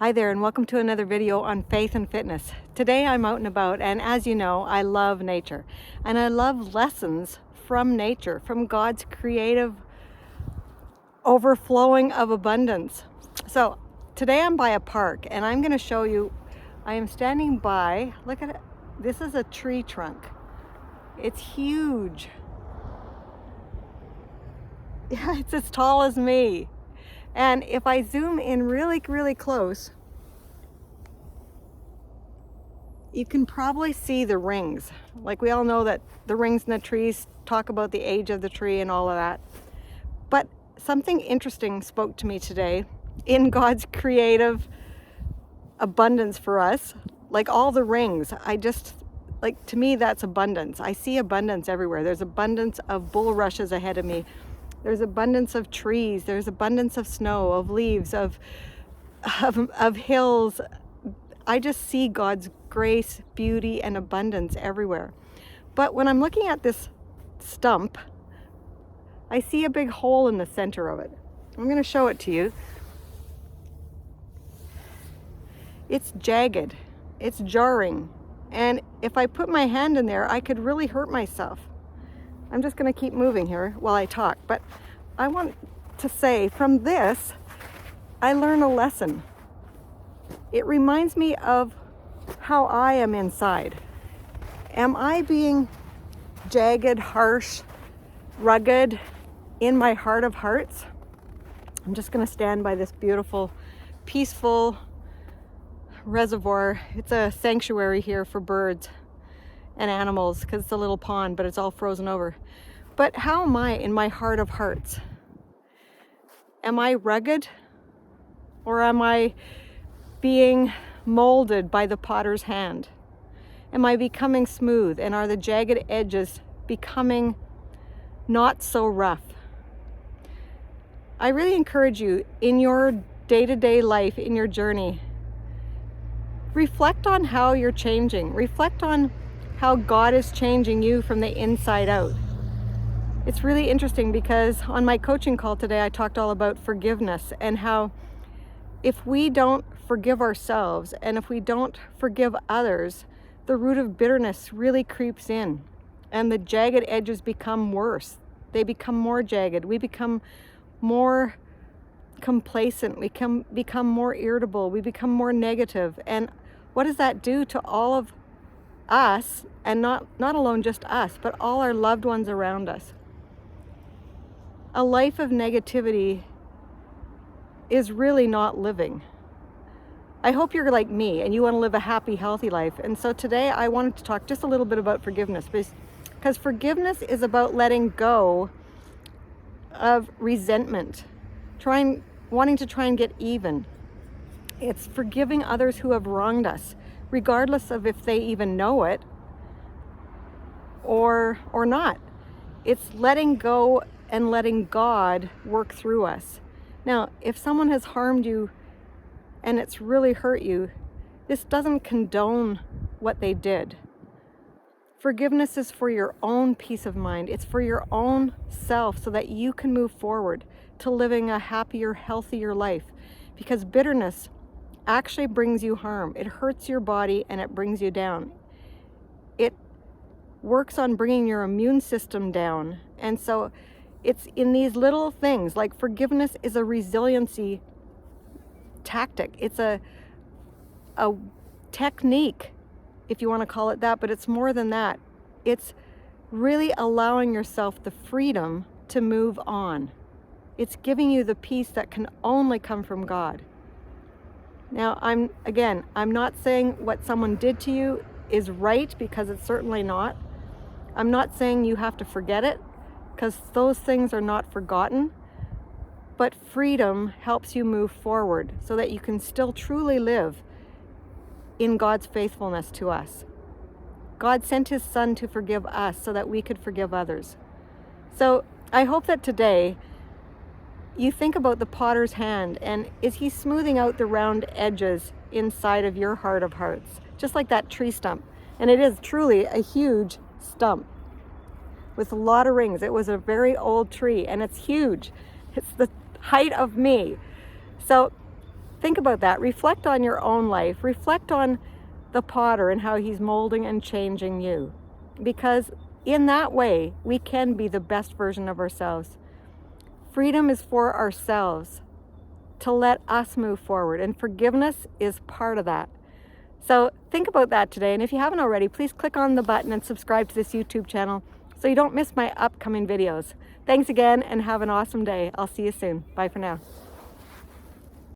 Hi there, and welcome to another video on faith and fitness. Today I'm out and about, and as you know, I love nature. And I love lessons from nature, from God's creative overflowing of abundance. So today I'm by a park, and I'm going to show you, I am standing by, look at it, this is a tree trunk. It's huge. Yeah, it's as tall as me. And if I zoom in really close, you can probably see the rings. Like we all know that the rings in the trees talk about the age of the tree and all of that. But something interesting spoke to me today in God's creative abundance for us. Like all the rings, to me that's abundance. I see abundance everywhere. There's abundance of bulrushes ahead of me. There's abundance of trees. There's abundance of snow, of leaves, of hills. I just see God's grace, beauty, and abundance everywhere. But when I'm looking at this stump, I see a big hole in the center of it. I'm going to show it to you. It's jagged. It's jarring. And if I put my hand in there, I could really hurt myself. I'm just going to keep moving here while I talk. But I want to say, from this, I learn a lesson. It reminds me of how I am inside. Am I being jagged, harsh, rugged in my heart of hearts? I'm just going to stand by this beautiful, peaceful reservoir. It's a sanctuary here for birds and animals because it's a little pond, but it's all frozen over. But how am I in my heart of hearts? Am I rugged, or am I being molded by the potter's hand? Am I becoming smooth, and are the jagged edges becoming not so rough? I really encourage you in your day-to-day life, in your journey, reflect on how you're changing. Reflect on how God is changing you from the inside out. It's really interesting because on my coaching call today, I talked all about forgiveness and how if we don't forgive ourselves and if we don't forgive others, the root of bitterness really creeps in and the jagged edges become worse. They become more jagged. We become more complacent. We become more irritable. We become more negative. And what does that do to all of us, and not alone just us, but all our loved ones around us? A life of negativity is really not living. I hope you're like me and you want to live a happy, healthy life. And so today I wanted to talk just a little bit about forgiveness, because forgiveness is about letting go of resentment, wanting to try and get even. It's forgiving others who have wronged us, regardless of if they even know it or not. It's letting go and letting God work through us. Now, if someone has harmed you and it's really hurt you, this doesn't condone what they did. Forgiveness is for your own peace of mind. It's for your own self so that you can move forward to living a happier, healthier life. Because bitterness actually brings you harm. It hurts your body and it brings you down. It works on bringing your immune system down. And so it's in these little things, like forgiveness is a resiliency tactic. It's a technique, if you want to call it that, but it's more than that. It's really allowing yourself the freedom to move on. It's giving you the peace that can only come from God. Now, I'm not saying what someone did to you is right, because it's certainly not. I'm not saying you have to forget it, because those things are not forgotten. But freedom helps you move forward so that you can still truly live in God's faithfulness to us. God sent his son to forgive us so that we could forgive others. So I hope that today you think about the potter's hand, and is he smoothing out the round edges inside of your heart of hearts, just like that tree stump. And it is truly a huge stump with a lot of rings. It was a very old tree and it's huge. It's the height of me. So think about that. Reflect on your own life. Reflect on the potter and how he's molding and changing you. Because in that way, we can be the best version of ourselves. Freedom is for ourselves, to let us move forward, and forgiveness is part of that. So think about that today, and if you haven't already, please click on the button and subscribe to this YouTube channel so you don't miss my upcoming videos. Thanks again, and have an awesome day. I'll see you soon. Bye for now.